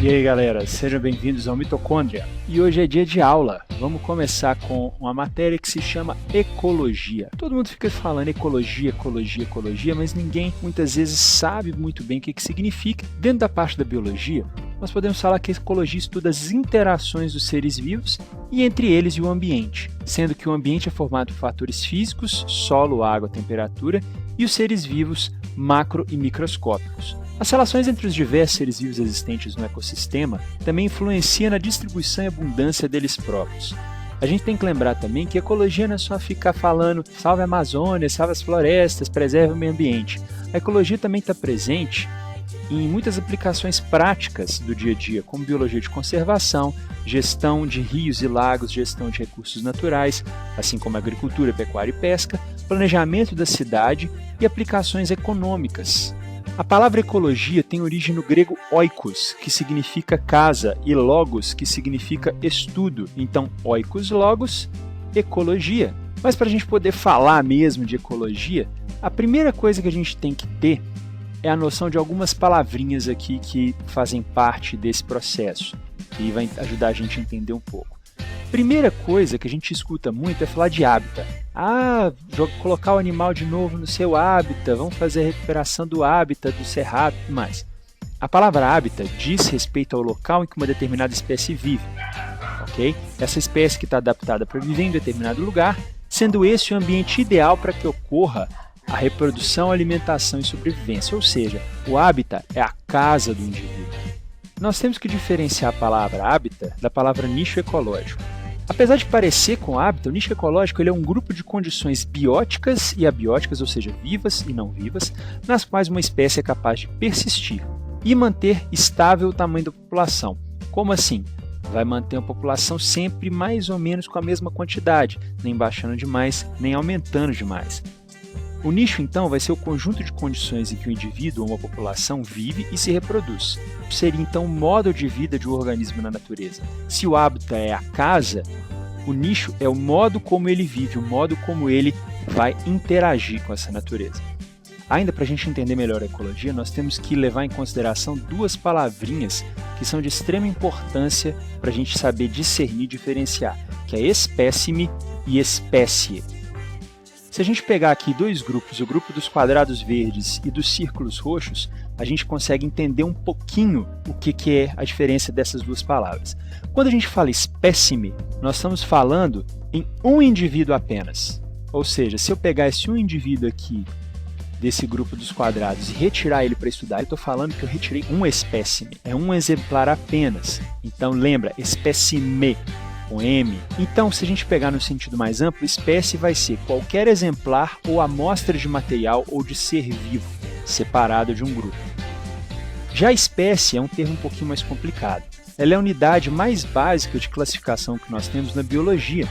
E aí galera, sejam bem-vindos ao Mitocôndria. E hoje é dia de aula. Vamos começar com uma matéria que se chama ecologia. Todo mundo fica falando ecologia, ecologia, ecologia, mas ninguém muitas vezes sabe muito bem o que significa. Dentro da parte da biologia, nós podemos falar que a ecologia estuda as interações dos seres vivos e entre eles e o ambiente, sendo que o ambiente é formado por fatores físicos, solo, água, temperatura, e os seres vivos macro e microscópicos. As relações entre os diversos seres vivos existentes no ecossistema também influenciam na distribuição e abundância deles próprios. A gente tem que lembrar também que ecologia não é só ficar falando salve a Amazônia, salve as florestas, preserve o meio ambiente. A ecologia também está presente em muitas aplicações práticas do dia a dia, como biologia de conservação, gestão de rios e lagos, gestão de recursos naturais, assim como agricultura, pecuária e pesca, planejamento da cidade e aplicações econômicas. A palavra ecologia tem origem no grego oikos, que significa casa, e logos, que significa estudo. Então, oikos, logos, ecologia. Mas para a gente poder falar mesmo de ecologia, a primeira coisa que a gente tem que ter é a noção de algumas palavrinhas aqui que fazem parte desse processo, e vai ajudar a gente a entender um pouco. Primeira coisa que a gente escuta muito é falar de hábitat. Colocar o animal de novo no seu hábitat, vamos fazer a recuperação do hábitat do cerrado e mais. A palavra hábitat diz respeito ao local em que uma determinada espécie vive. Okay? Essa espécie que está adaptada para viver em determinado lugar, sendo esse o ambiente ideal para que ocorra a reprodução, alimentação e sobrevivência, ou seja, o hábitat é a casa do indivíduo. Nós temos que diferenciar a palavra hábitat da palavra nicho ecológico. Apesar de parecer com hábitat, o nicho ecológico ele é um grupo de condições bióticas e abióticas, ou seja, vivas e não vivas, nas quais uma espécie é capaz de persistir e manter estável o tamanho da população. Como assim? Vai manter a população sempre mais ou menos com a mesma quantidade, nem baixando demais, nem aumentando demais. O nicho, então, vai ser o conjunto de condições em que o indivíduo ou uma população vive e se reproduz. Seria, então, o modo de vida de um organismo na natureza. Se o hábitat é a casa, o nicho é o modo como ele vive, o modo como ele vai interagir com essa natureza. Ainda para a gente entender melhor a ecologia, nós temos que levar em consideração duas palavrinhas que são de extrema importância para a gente saber discernir e diferenciar, que é espécime e espécie. Se a gente pegar aqui dois grupos, o grupo dos quadrados verdes e dos círculos roxos, a gente consegue entender um pouquinho o que é a diferença dessas duas palavras. Quando a gente fala espécime, nós estamos falando em um indivíduo apenas. Ou seja, se eu pegar esse um indivíduo aqui, desse grupo dos quadrados, e retirar ele para estudar, eu estou falando que eu retirei um espécime, é um exemplar apenas. Então lembra, espécime. Com M. Então, se a gente pegar no sentido mais amplo, espécie vai ser qualquer exemplar ou amostra de material ou de ser vivo, separado de um grupo. Já espécie é um termo um pouquinho mais complicado. Ela é a unidade mais básica de classificação que nós temos na biologia.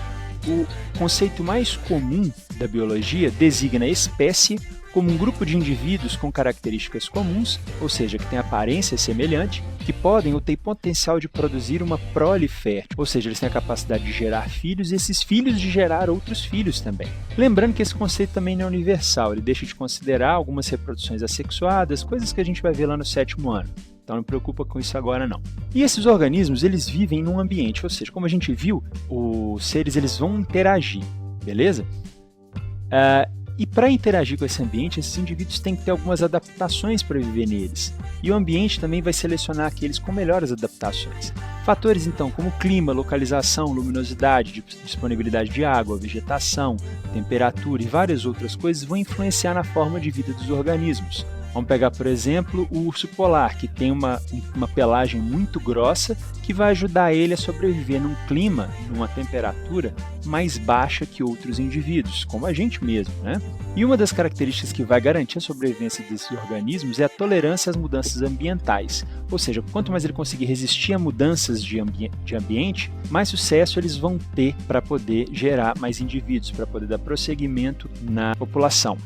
O conceito mais comum da biologia designa a espécie como um grupo de indivíduos com características comuns, ou seja, que têm aparência semelhante, que podem ou têm potencial de produzir uma prole fértil, ou seja, eles têm a capacidade de gerar filhos e esses filhos de gerar outros filhos também. Lembrando que esse conceito também não é universal, ele deixa de considerar algumas reproduções assexuadas, coisas que a gente vai ver lá no 7º ano. Então não preocupa com isso agora não. E esses organismos, eles vivem num ambiente, ou seja, como a gente viu, os seres eles vão interagir, beleza? E para interagir com esse ambiente, esses indivíduos têm que ter algumas adaptações para viver neles. E o ambiente também vai selecionar aqueles com melhores adaptações. Fatores, então, como clima, localização, luminosidade, disponibilidade de água, vegetação, temperatura e várias outras coisas vão influenciar na forma de vida dos organismos. Vamos pegar, por exemplo, o urso polar, que tem uma pelagem muito grossa, que vai ajudar ele a sobreviver num clima, numa temperatura mais baixa que outros indivíduos, como a gente mesmo, né? E uma das características que vai garantir a sobrevivência desses organismos é a tolerância às mudanças ambientais. Ou seja, quanto mais ele conseguir resistir a mudanças de ambiente, mais sucesso eles vão ter para poder gerar mais indivíduos, para poder dar prosseguimento na população.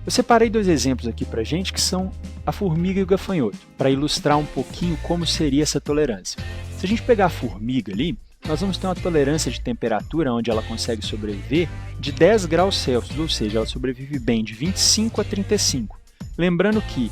Eu separei dois exemplos aqui para a gente que são a formiga e o gafanhoto, para ilustrar um pouquinho como seria essa tolerância. Se a gente pegar a formiga ali, nós vamos ter uma tolerância de temperatura onde ela consegue sobreviver de 10 graus Celsius, ou seja, ela sobrevive bem de 25 a 35. Lembrando que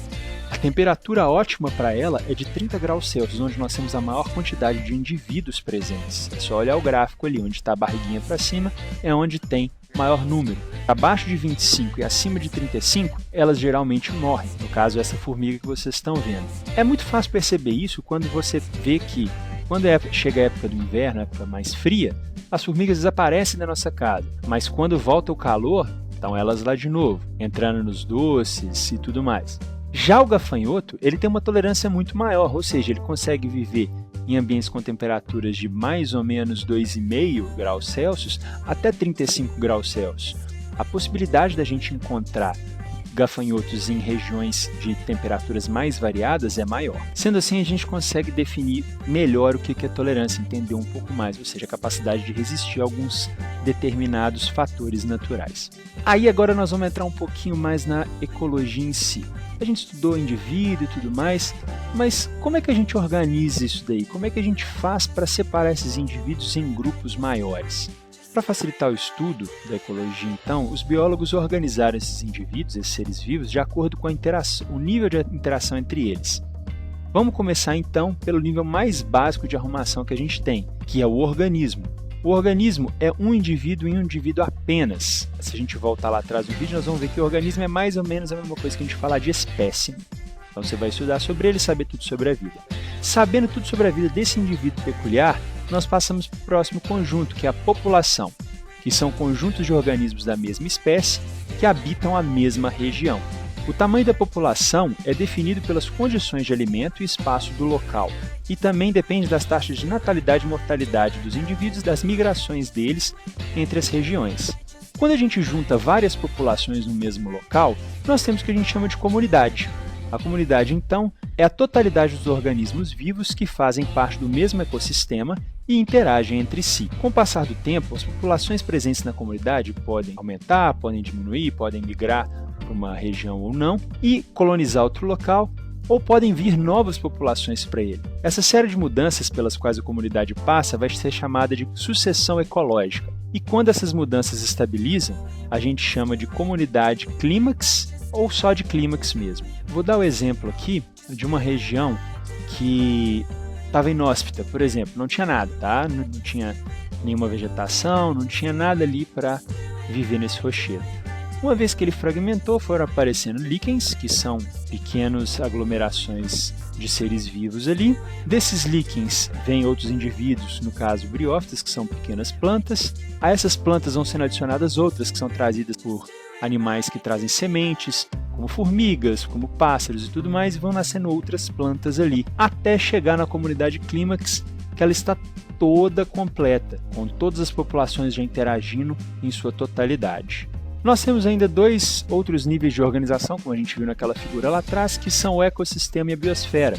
A temperatura ótima para ela é de 30 graus Celsius, onde nós temos a maior quantidade de indivíduos presentes. É só olhar o gráfico ali, onde está a barriguinha para cima, é onde tem maior número. Abaixo de 25 e acima de 35, elas geralmente morrem. No caso, essa formiga que vocês estão vendo. É muito fácil perceber isso quando você vê que, quando chega a época do inverno, a época mais fria, as formigas desaparecem da nossa casa. Mas quando volta o calor, estão elas lá de novo, entrando nos doces e tudo mais. Já o gafanhoto, ele tem uma tolerância muito maior, ou seja, ele consegue viver em ambientes com temperaturas de mais ou menos 2,5 graus Celsius até 35 graus Celsius. A possibilidade da gente encontrar gafanhotos em regiões de temperaturas mais variadas é maior. Sendo assim, a gente consegue definir melhor o que é tolerância, entender um pouco mais, ou seja, a capacidade de resistir a alguns determinados fatores naturais. Aí agora nós vamos entrar um pouquinho mais na ecologia em si. A gente estudou indivíduo e tudo mais, mas como é que a gente organiza isso daí? Como é que a gente faz para separar esses indivíduos em grupos maiores? Para facilitar o estudo da ecologia, então, os biólogos organizaram esses indivíduos, esses seres vivos, de acordo com o nível de interação entre eles. Vamos começar, então, pelo nível mais básico de arrumação que a gente tem, que é o organismo. O organismo é um indivíduo em um indivíduo apenas. Se a gente voltar lá atrás do vídeo, nós vamos ver que o organismo é mais ou menos a mesma coisa que a gente falar de espécie. Então você vai estudar sobre ele e saber tudo sobre a vida. Sabendo tudo sobre a vida desse indivíduo peculiar, nós passamos para o próximo conjunto, que é a população, que são conjuntos de organismos da mesma espécie que habitam a mesma região. O tamanho da população é definido pelas condições de alimento e espaço do local, e também depende das taxas de natalidade e mortalidade dos indivíduos e das migrações deles entre as regiões. Quando a gente junta várias populações no mesmo local, nós temos o que a gente chama de comunidade. A comunidade, então, é a totalidade dos organismos vivos que fazem parte do mesmo ecossistema e interagem entre si. Com o passar do tempo, as populações presentes na comunidade podem aumentar, podem diminuir, podem migrar para uma região ou não e colonizar outro local, ou podem vir novas populações para ele. Essa série de mudanças pelas quais a comunidade passa vai ser chamada de sucessão ecológica. E quando essas mudanças se estabilizam, a gente chama de comunidade clímax ou só de clímax mesmo. Vou dar o exemplo aqui de uma região que estava inóspita, por exemplo, não tinha nada, tá? Não tinha nenhuma vegetação, não tinha nada ali para viver nesse rochedo. Uma vez que ele fragmentou, foram aparecendo líquens, que são pequenas aglomerações de seres vivos ali. Desses líquens vêm outros indivíduos, no caso briófitas, que são pequenas plantas. A essas plantas vão sendo adicionadas outras que são trazidas por animais que trazem sementes, como formigas, como pássaros e tudo mais, e vão nascendo outras plantas ali, até chegar na comunidade clímax, que ela está toda completa, com todas as populações já interagindo em sua totalidade. Nós temos ainda dois outros níveis de organização, como a gente viu naquela figura lá atrás, que são o ecossistema e a biosfera.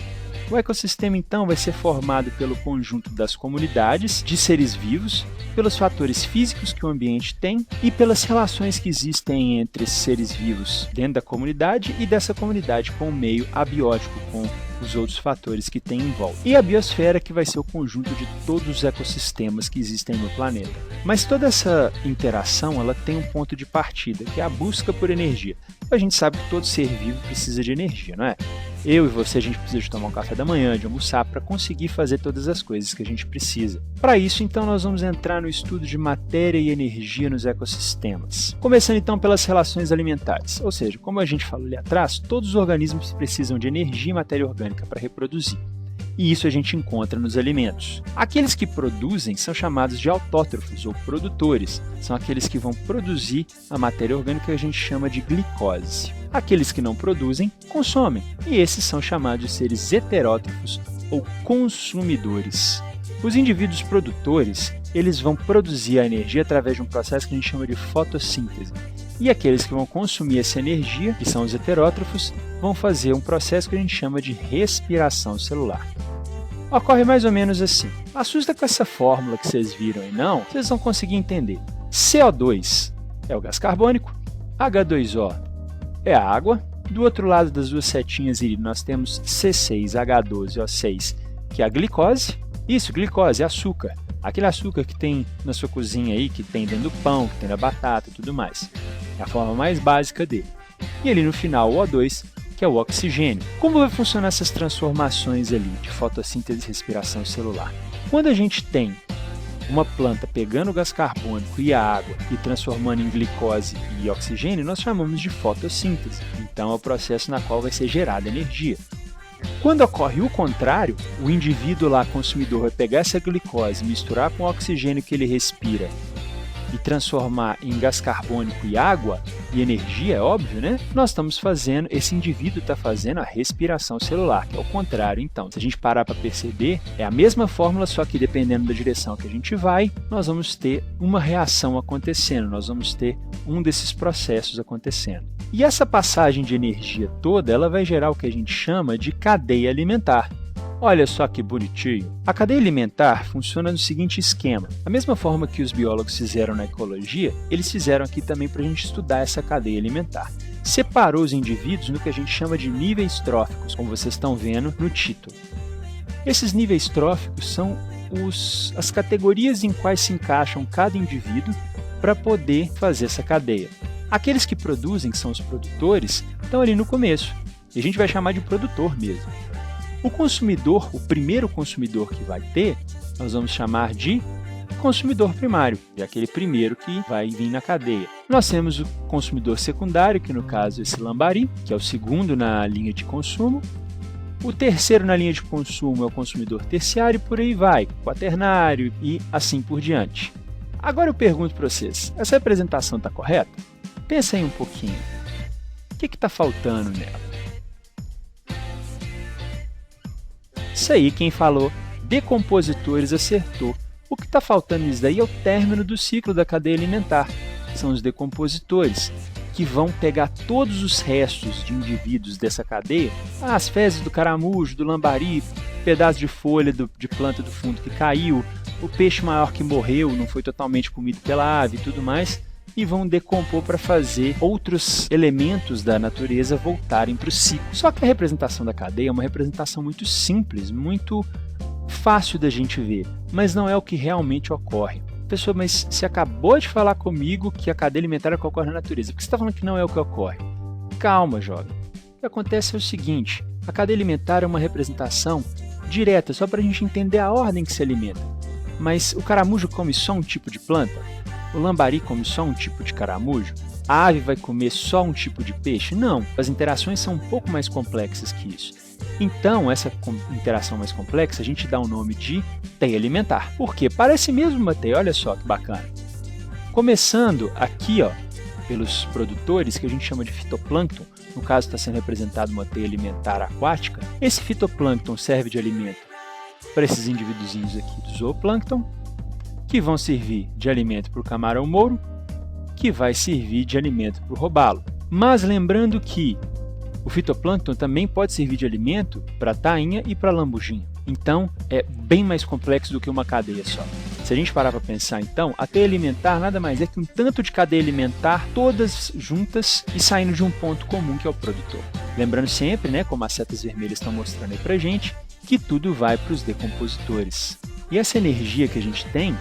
O ecossistema, então, vai ser formado pelo conjunto das comunidades de seres vivos, pelos fatores físicos que o ambiente tem e pelas relações que existem entre esses seres vivos dentro da comunidade e dessa comunidade com o meio abiótico, com os outros fatores que tem em volta. E a biosfera, que vai ser o conjunto de todos os ecossistemas que existem no planeta. Mas toda essa interação, ela tem um ponto de partida, que é a busca por energia. A gente sabe que todo ser vivo precisa de energia, não é? Eu e você, a gente precisa de tomar um café da manhã, de almoçar, para conseguir fazer todas as coisas que a gente precisa. Para isso, então, nós vamos entrar no estudo de matéria e energia nos ecossistemas. Começando, então, pelas relações alimentares. Ou seja, como a gente falou ali atrás, todos os organismos precisam de energia e matéria orgânica para reproduzir. E isso a gente encontra nos alimentos. Aqueles que produzem são chamados de autótrofos ou produtores. São aqueles que vão produzir a matéria orgânica que a gente chama de glicose. Aqueles que não produzem, consomem. E esses são chamados de seres heterótrofos ou consumidores. Os indivíduos produtores, eles vão produzir a energia através de um processo que a gente chama de fotossíntese. E aqueles que vão consumir essa energia, que são os heterótrofos, vão fazer um processo que a gente chama de respiração celular. Ocorre mais ou menos assim. Assusta com essa fórmula que vocês viram aí, não? Vocês vão conseguir entender. CO2 é o gás carbônico, H2O é a água, do outro lado das duas setinhas ali nós temos C6H12O6, que é a glicose. Isso, glicose, açúcar. Aquele açúcar que tem na sua cozinha aí, que tem dentro do pão, que tem na batata e tudo mais. É a forma mais básica dele. E ali no final o O2, que é o oxigênio. Como vai funcionar essas transformações ali de fotossíntese e respiração celular? Quando a gente tem uma planta pegando o gás carbônico e a água e transformando em glicose e oxigênio, nós chamamos de fotossíntese. Então é o processo na qual vai ser gerada energia. Quando ocorre o contrário, o indivíduo lá, consumidor, vai pegar essa glicose, misturar com o oxigênio que ele respira e transformar em gás carbônico e água e energia, é óbvio, né? Nós estamos fazendo, esse indivíduo está fazendo a respiração celular, que é o contrário. Então, se a gente parar para perceber, é a mesma fórmula, só que dependendo da direção que a gente vai, nós vamos ter uma reação acontecendo, nós vamos ter um desses processos acontecendo. E essa passagem de energia toda, ela vai gerar o que a gente chama de cadeia alimentar. Olha só que bonitinho! A cadeia alimentar funciona no seguinte esquema. Da mesma forma que os biólogos fizeram na ecologia, eles fizeram aqui também para a gente estudar essa cadeia alimentar. Separou os indivíduos no que a gente chama de níveis tróficos, como vocês estão vendo no título. Esses níveis tróficos são as categorias em quais se encaixam cada indivíduo para poder fazer essa cadeia. Aqueles que produzem, que são os produtores, estão ali no começo, e a gente vai chamar de produtor mesmo. O consumidor, o primeiro consumidor que vai ter, nós vamos chamar de consumidor primário, é aquele primeiro que vai vir na cadeia. Nós temos o consumidor secundário, que no caso é esse lambari, que é o segundo na linha de consumo. O terceiro na linha de consumo é o consumidor terciário, e por aí vai, quaternário e assim por diante. Agora eu pergunto para vocês, essa representação está correta? Pensa aí um pouquinho. O que está faltando nela? Isso aí, quem falou decompositores acertou. O que está faltando nisso daí é o término do ciclo da cadeia alimentar. São os decompositores, que vão pegar todos os restos de indivíduos dessa cadeia, as fezes do caramujo, do lambari, pedaço de folha de planta do fundo que caiu, o peixe maior que morreu, não foi totalmente comido pela ave e tudo mais, e vão decompor para fazer outros elementos da natureza voltarem para o ciclo. Só que a representação da cadeia é uma representação muito simples, muito fácil da gente ver, mas não é o que realmente ocorre. Pessoa, mas você acabou de falar comigo que a cadeia alimentar é o que ocorre na natureza. Por que você está falando que não é o que ocorre? Calma, jovem. O que acontece é o seguinte, a cadeia alimentar é uma representação direta, só para a gente entender a ordem que se alimenta. Mas o caramujo come só um tipo de planta? O lambari come só um tipo de caramujo? A ave vai comer só um tipo de peixe? Não, as interações são um pouco mais complexas que isso. Então, essa interação mais complexa, a gente dá o nome de teia alimentar. Por quê? Parece mesmo uma teia, olha só que bacana. Começando aqui, ó, pelos produtores, que a gente chama de fitoplâncton, no caso está sendo representado uma teia alimentar aquática. Esse fitoplâncton serve de alimento para esses indivíduozinhos aqui do zooplâncton, que vão servir de alimento para o camarão-mouro, que vai servir de alimento para o robalo. Mas lembrando que o fitoplâncton também pode servir de alimento para a tainha e para a lambujinha. Então, é bem mais complexo do que uma cadeia só. Se a gente parar para pensar, então, a teia alimentar nada mais é que um tanto de cadeia alimentar, todas juntas e saindo de um ponto comum, que é o produtor. Lembrando sempre, né, como as setas vermelhas estão mostrando aí para gente, que tudo vai para os decompositores. E essa energia que a gente tem,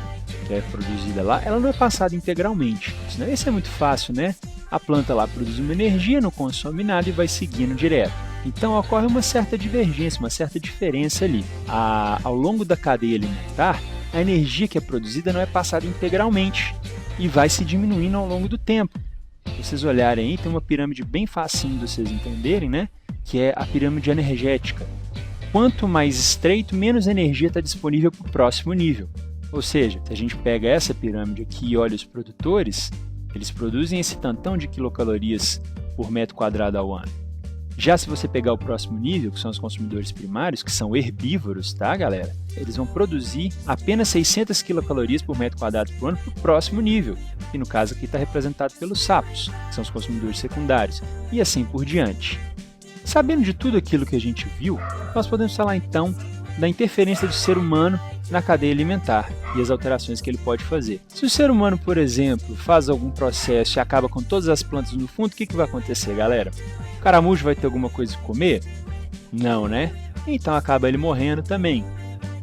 que é produzida lá, ela não é passada integralmente. Senão isso é muito fácil, né? A planta lá produz uma energia, não consome nada e vai seguindo direto. Então ocorre uma certa divergência, uma certa diferença ali. Ao longo da cadeia alimentar, a energia que é produzida não é passada integralmente e vai se diminuindo ao longo do tempo. Se vocês olharem aí, tem uma pirâmide bem facinho de vocês entenderem, né? Que é a pirâmide energética. Quanto mais estreito, menos energia está disponível para o próximo nível. Ou seja, se a gente pega essa pirâmide aqui e olha os produtores, eles produzem esse tantão de quilocalorias por metro quadrado ao ano. Já se você pegar o próximo nível, que são os consumidores primários, que são herbívoros, tá, galera? Eles vão produzir apenas 600 quilocalorias por metro quadrado por ano para o próximo nível. E no caso aqui está representado pelos sapos, que são os consumidores secundários, e assim por diante. Sabendo de tudo aquilo que a gente viu, nós podemos falar então da interferência do ser humano na cadeia alimentar e as alterações que ele pode fazer. Se o ser humano, por exemplo, faz algum processo e acaba com todas as plantas no fundo, o que vai acontecer, galera? O caramujo vai ter alguma coisa a comer? Não, né? Então acaba ele morrendo também.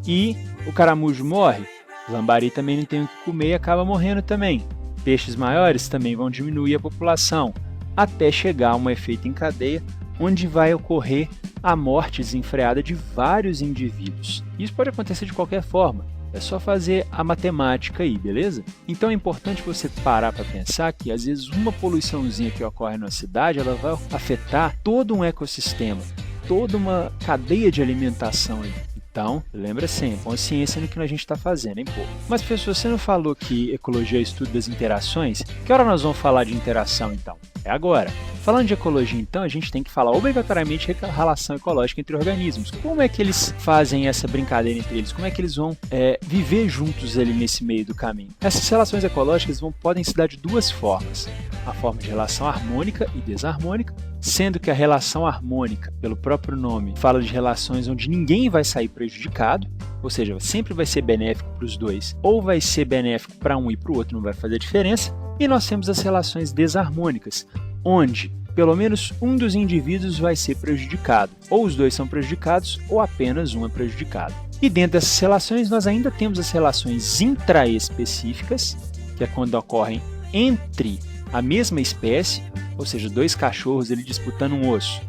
E o caramujo morre, o lambari também não tem o que comer e acaba morrendo também. Peixes maiores também vão diminuir a população, até chegar a um efeito em cadeia, onde vai ocorrer a morte desenfreada de vários indivíduos. Isso pode acontecer de qualquer forma. É só fazer a matemática aí, beleza? Então é importante você parar para pensar que às vezes uma poluiçãozinha que ocorre na cidade, ela vai afetar todo um ecossistema, toda uma cadeia de alimentação aí. Então, lembra sempre, consciência no que a gente está fazendo, hein, pô? Mas, professor, você não falou que ecologia é estudo das interações? Que hora nós vamos falar de interação, então? É agora. Falando de ecologia, então, a gente tem que falar obrigatoriamente da relação ecológica entre organismos. Como é que eles fazem essa brincadeira entre eles? Como é que eles vão viver juntos ali nesse meio do caminho? Essas relações ecológicas podem se dar de duas formas. A forma de relação harmônica e desarmônica, sendo que a relação harmônica, pelo próprio nome, fala de relações onde ninguém vai sair prejudicado, ou seja, sempre vai ser benéfico para os dois, ou vai ser benéfico para um e para o outro, não vai fazer diferença. E nós temos as relações desarmônicas, onde pelo menos um dos indivíduos vai ser prejudicado, ou os dois são prejudicados, ou apenas um é prejudicado. E dentro dessas relações nós ainda temos as relações intraespecíficas, que é quando ocorrem entre a mesma espécie, ou seja, dois cachorros ali disputando um osso,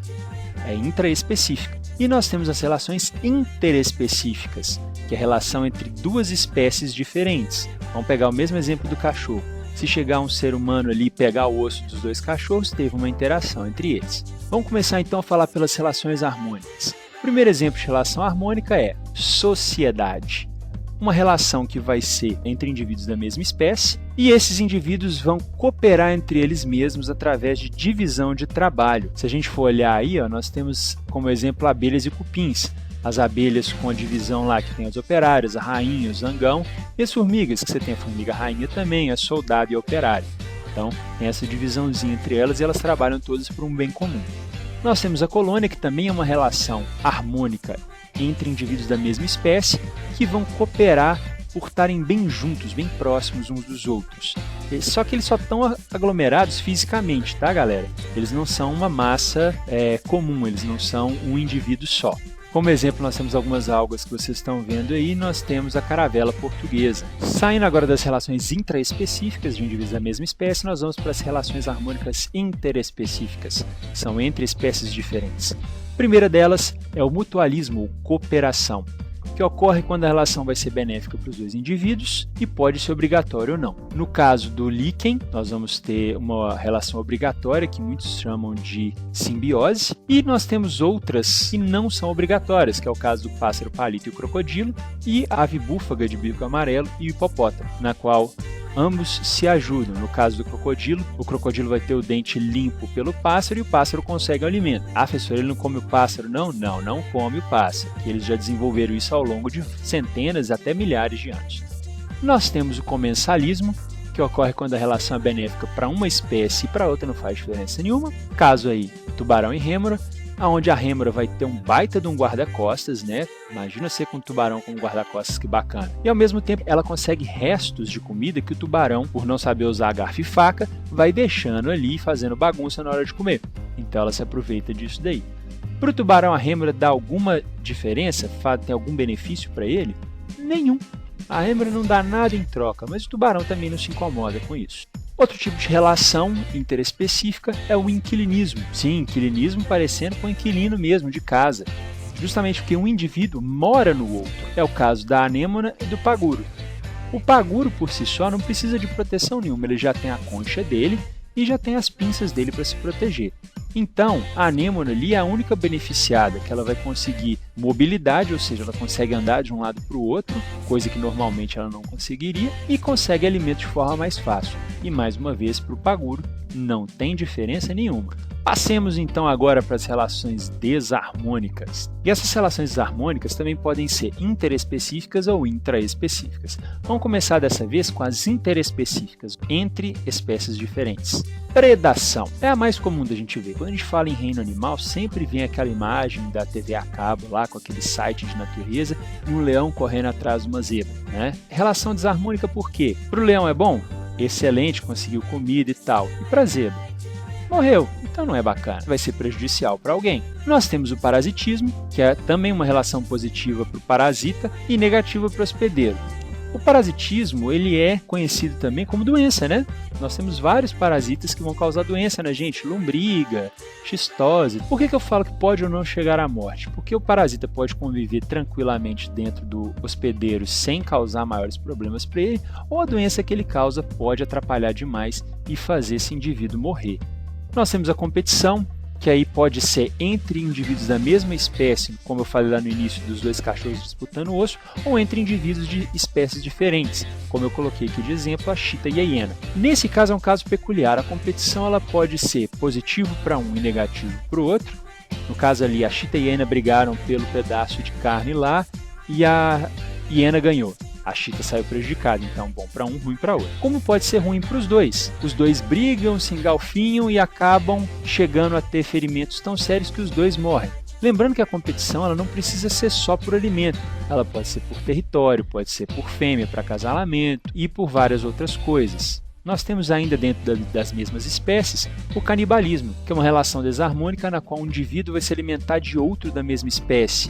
é intraespecífica. E nós temos as relações interespecíficas, que é a relação entre duas espécies diferentes. Vamos pegar o mesmo exemplo do cachorro. Se chegar um ser humano ali e pegar o osso dos dois cachorros, teve uma interação entre eles. Vamos começar então a falar pelas relações harmônicas. O primeiro exemplo de relação harmônica é sociedade. Uma relação que vai ser entre indivíduos da mesma espécie, e esses indivíduos vão cooperar entre eles mesmos através de divisão de trabalho. Se a gente for olhar aí, nós temos como exemplo abelhas e cupins. As abelhas com a divisão lá que tem os operários, a rainha, o zangão, e as formigas, que você tem a formiga rainha também, a soldado e a operário. Então, tem essa divisãozinha entre elas e elas trabalham todas por um bem comum. Nós temos a colônia, que também é uma relação harmônica entre indivíduos da mesma espécie, que vão cooperar por estarem bem juntos, bem próximos uns dos outros. Só que eles só estão aglomerados fisicamente, tá, galera? Eles não são uma massa comum, eles não são um indivíduo só. Como exemplo, nós temos algumas algas que vocês estão vendo aí, nós temos a caravela portuguesa. Saindo agora das relações intraespecíficas de indivíduos da mesma espécie, nós vamos para as relações harmônicas interespecíficas, que são entre espécies diferentes. A primeira delas é o mutualismo, ou cooperação, que ocorre quando a relação vai ser benéfica para os dois indivíduos e pode ser obrigatória ou não. No caso do líquen, nós vamos ter uma relação obrigatória, que muitos chamam de simbiose, e nós temos outras que não são obrigatórias, que é o caso do pássaro palito e o crocodilo, e a ave búfaga de bico amarelo e o hipopótamo, na qual ambos se ajudam. No caso do crocodilo, o crocodilo vai ter o dente limpo pelo pássaro e o pássaro consegue o alimento. Ah, professor, ele não come o pássaro? Não come o pássaro. Eles já desenvolveram isso ao longo de centenas até milhares de anos. Nós temos o comensalismo, que ocorre quando a relação é benéfica para uma espécie e para outra não faz diferença nenhuma. Caso aí, tubarão e rêmora, onde a rêmora vai ter um baita de um guarda-costas, né? Imagina você com um tubarão com um guarda-costas, que bacana. E ao mesmo tempo ela consegue restos de comida que o tubarão, por não saber usar garfo e faca, vai deixando ali, fazendo bagunça na hora de comer. Então ela se aproveita disso daí. Para o tubarão, a rêmora dá alguma diferença? Tem algum benefício para ele? Nenhum. A rêmora não dá nada em troca, mas o tubarão também não se incomoda com isso. Outro tipo de relação interespecífica é o inquilinismo. Sim, inquilinismo parecendo com inquilino mesmo, de casa. Justamente porque um indivíduo mora no outro. É o caso da anêmona e do paguro. O paguro, por si só, não precisa de proteção nenhuma. Ele já tem a concha dele e já tem as pinças dele para se proteger. Então, a anêmona ali é a única beneficiada, que ela vai conseguir mobilidade, ou seja, ela consegue andar de um lado para o outro, coisa que normalmente ela não conseguiria, e consegue alimento de forma mais fácil. E mais uma vez, para o paguro, não tem diferença nenhuma. Passemos então agora para as relações desarmônicas. E essas relações desarmônicas também podem ser interespecíficas ou intraespecíficas. Vamos começar dessa vez com as interespecíficas, entre espécies diferentes. Predação é a mais comum da gente ver. Quando a gente fala em reino animal, sempre vem aquela imagem da TV a cabo lá com aquele site de natureza e um leão correndo atrás de uma zebra, né? Relação desarmônica por quê? Para o leão é bom? Excelente, conseguiu comida e tal. E para a zebra? Morreu, então não é bacana, vai ser prejudicial para alguém. Nós temos o parasitismo, que é também uma relação positiva para o parasita e negativa para o hospedeiro. O parasitismo, ele é conhecido também como doença, né? Nós temos vários parasitas que vão causar doença na gente, lombriga, xistose. Por que eu falo que pode ou não chegar à morte? Porque o parasita pode conviver tranquilamente dentro do hospedeiro sem causar maiores problemas para ele, ou a doença que ele causa pode atrapalhar demais e fazer esse indivíduo morrer. Nós temos a competição, que aí pode ser entre indivíduos da mesma espécie, como eu falei lá no início dos dois cachorros disputando o osso, ou entre indivíduos de espécies diferentes, como eu coloquei aqui de exemplo a chita e a hiena. Nesse caso é um caso peculiar, a competição ela pode ser positivo para um e negativo para o outro. No caso ali a chita e a hiena brigaram pelo pedaço de carne lá e a hiena ganhou. A chita saiu prejudicada, então bom para um, ruim para outro. Como pode ser ruim para os dois? Os dois brigam, se engalfinham e acabam chegando a ter ferimentos tão sérios que os dois morrem. Lembrando que a competição ela não precisa ser só por alimento, ela pode ser por território, pode ser por fêmea para acasalamento e por várias outras coisas. Nós temos ainda dentro das mesmas espécies o canibalismo, que é uma relação desarmônica na qual um indivíduo vai se alimentar de outro da mesma espécie.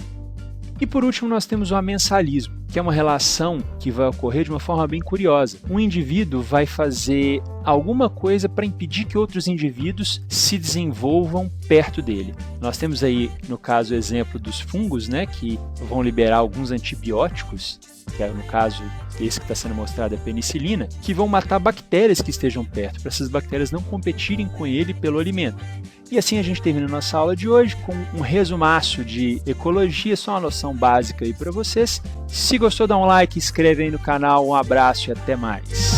E por último nós temos o amensalismo, que é uma relação que vai ocorrer de uma forma bem curiosa. Um indivíduo vai fazer alguma coisa para impedir que outros indivíduos se desenvolvam perto dele. Nós temos aí, no caso, o exemplo dos fungos, né, que vão liberar alguns antibióticos, que é no caso esse que está sendo mostrado, a penicilina, que vão matar bactérias que estejam perto, para essas bactérias não competirem com ele pelo alimento. E assim a gente termina a nossa aula de hoje com um resumaço de ecologia, só uma noção básica aí para vocês. Se gostou, dá um like, inscreve aí no canal, um abraço e até mais.